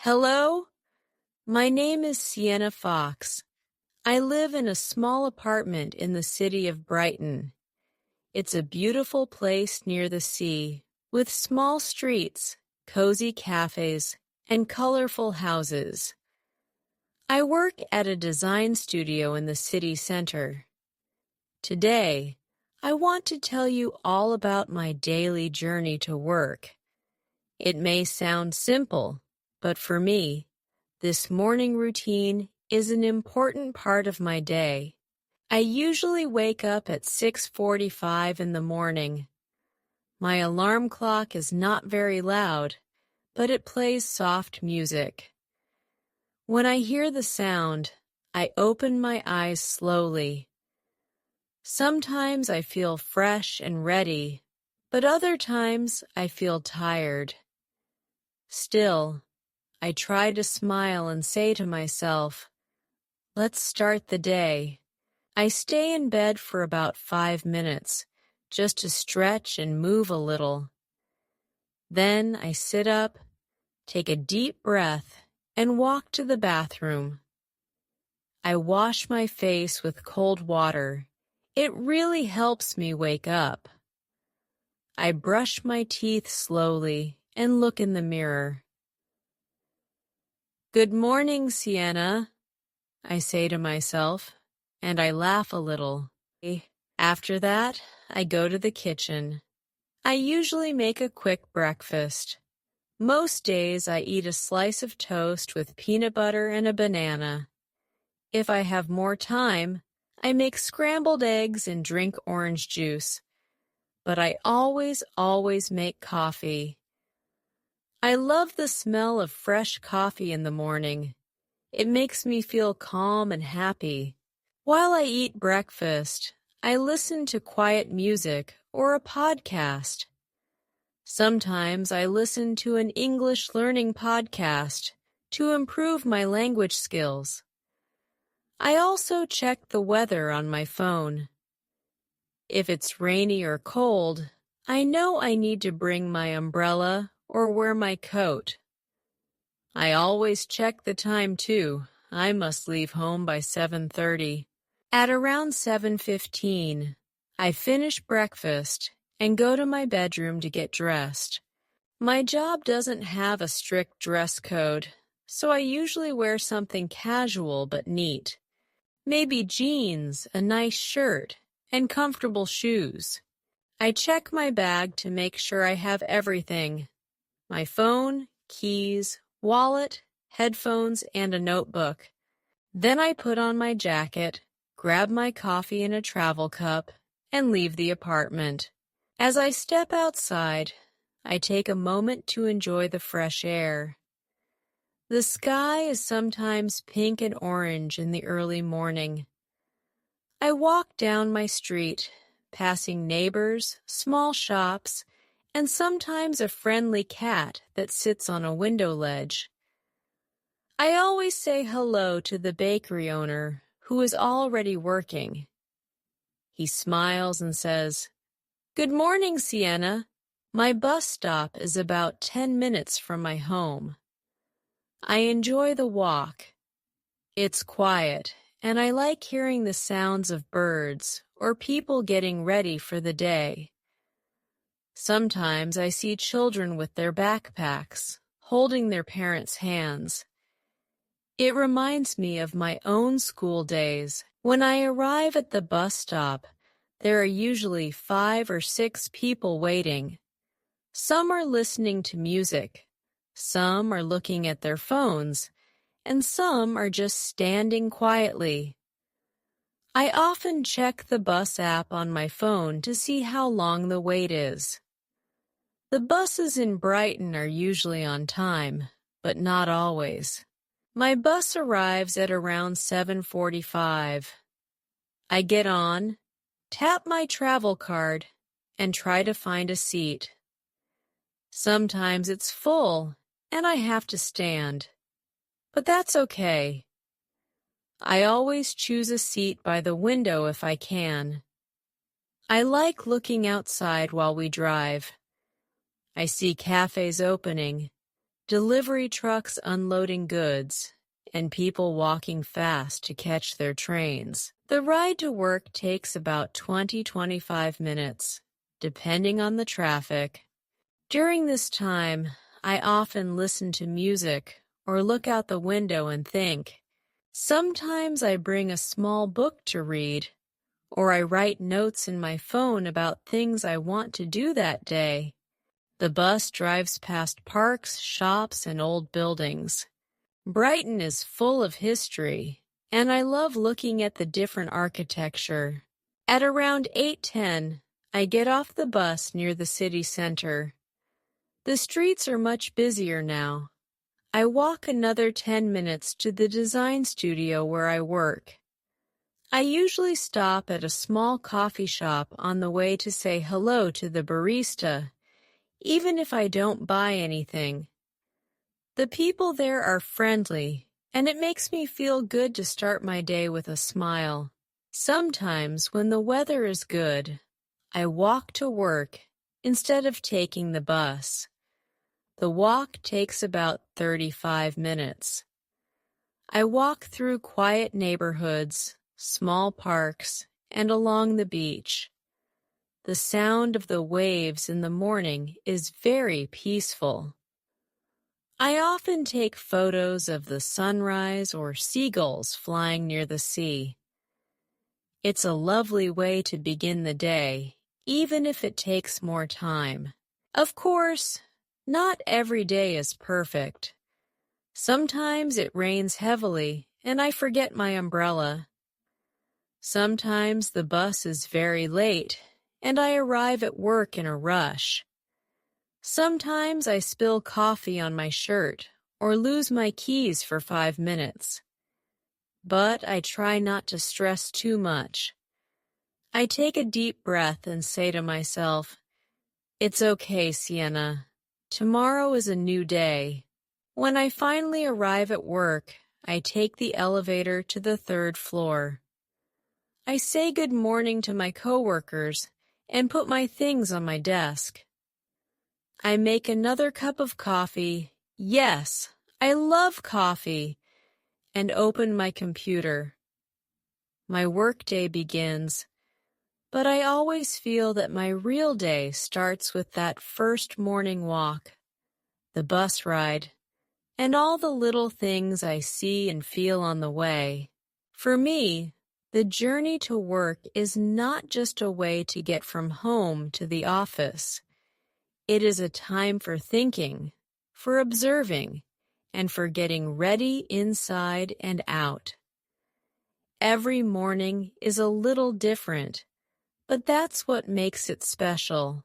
Hello, my name is Siena Fox. I live in a small apartment in the city of Brighton. It's a beautiful place near the sea, with small streets, cozy cafes, and colorful houses. I work at a design studio in the city center. Today, I want to tell you all about my daily journey to work. It may sound simple, but for me, this morning routine is an important part of my day. I usually wake up at 6:45 in the morning. My alarm clock is not very loud, but it plays soft music. When I hear the sound, I open my eyes slowly. Sometimes I feel fresh and ready, but other times I feel tired. Still, I try to smile and say to myself, "Let's start the day." I stay in bed for about 5 minutes, just to stretch and move a little. Then I sit up, take a deep breath, and walk to the bathroom. I wash my face with cold water. It really helps me wake up. I brush my teeth slowly and look in the mirror. "Good morning, Sienna," I say to myself, and I laugh a little. After that, I go to the kitchen. I usually make a quick breakfast. Most days I eat a slice of toast with peanut butter and a banana. If I have more time, I make scrambled eggs and drink orange juice. But I always make coffee. I love the smell of fresh coffee in the morning. It makes me feel calm and happy. While I eat breakfast, I listen to quiet music or a podcast. Sometimes I listen to an English learning podcast to improve my language skills. I also check the weather on my phone. If it's rainy or cold, I know I need to bring my umbrella or wear my coat. I always check the time too. I must leave home by 7:30. At around 7:15, I finish breakfast and go to my bedroom to get dressed. My job doesn't have a strict dress code, so I usually wear something casual but neat. Maybe jeans, a nice shirt, and comfortable shoes. I check my bag to make sure I have everything: my phone, keys, wallet, headphones, and a notebook. Then I put on my jacket, grab my coffee in a travel cup, and leave the apartment. As I step outside, I take a moment to enjoy the fresh air. The sky is sometimes pink and orange in the early morning. I walk down my street, passing neighbors, small shops, and sometimes a friendly cat that sits on a window ledge. I always say hello to the bakery owner, who is already working. He smiles and says, "Good morning, Sienna. My bus stop is about 10 minutes from my home." I enjoy the walk. It's quiet, and I like hearing the sounds of birds or people getting ready for the day. Sometimes I see children with their backpacks, holding their parents' hands. It reminds me of my own school days. When I arrive at the bus stop, there are usually 5 or 6 people waiting. Some are listening to music, some are looking at their phones, and some are just standing quietly. I often check the bus app on my phone to see how long the wait is. The buses in Brighton are usually on time, but not always. My bus arrives at around 7:45. I get on, tap my travel card, and try to find a seat. Sometimes it's full, and I have to stand. But that's okay. I always choose a seat by the window if I can. I like looking outside while we drive. I see cafes opening, delivery trucks unloading goods, and people walking fast to catch their trains. The ride to work takes about 20–25 minutes, depending on the traffic. During this time, I often listen to music or look out the window and think. Sometimes I bring a small book to read, or I write notes in my phone about things I want to do that day. The bus drives past parks, shops, and old buildings. Brighton is full of history, and I love looking at the different architecture. At around 8:10, I get off the bus near the city center. The streets are much busier now. I walk another 10 minutes to the design studio where I work. I usually stop at a small coffee shop on the way to say hello to the barista, even if I don't buy anything. The people there are friendly, and it makes me feel good to start my day with a smile. Sometimes, when the weather is good, I walk to work instead of taking the bus. The walk takes about 35 minutes. I walk through quiet neighborhoods, small parks, and along the beach. The sound of the waves in the morning is very peaceful. I often take photos of the sunrise or seagulls flying near the sea. It's a lovely way to begin the day, even if it takes more time. Of course, not every day is perfect. Sometimes it rains heavily and I forget my umbrella. Sometimes the bus is very late and I arrive at work in a rush. Sometimes I spill coffee on my shirt or lose my keys for 5 minutes. But I try not to stress too much. I take a deep breath and say to myself, "It's okay, Siena. Tomorrow is a new day." When I finally arrive at work, I take the elevator to the 3rd floor. I say good morning to my coworkers and put my things on my desk. I make another cup of coffee. Yes, I love coffee. And open my computer. My workday begins, but I always feel that my real day starts with that first morning walk, the bus ride, and all the little things I see and feel on the way. For me, the journey to work is not just a way to get from home to the office. It is a time for thinking, for observing, and for getting ready inside and out. Every morning is a little different, but that's what makes it special.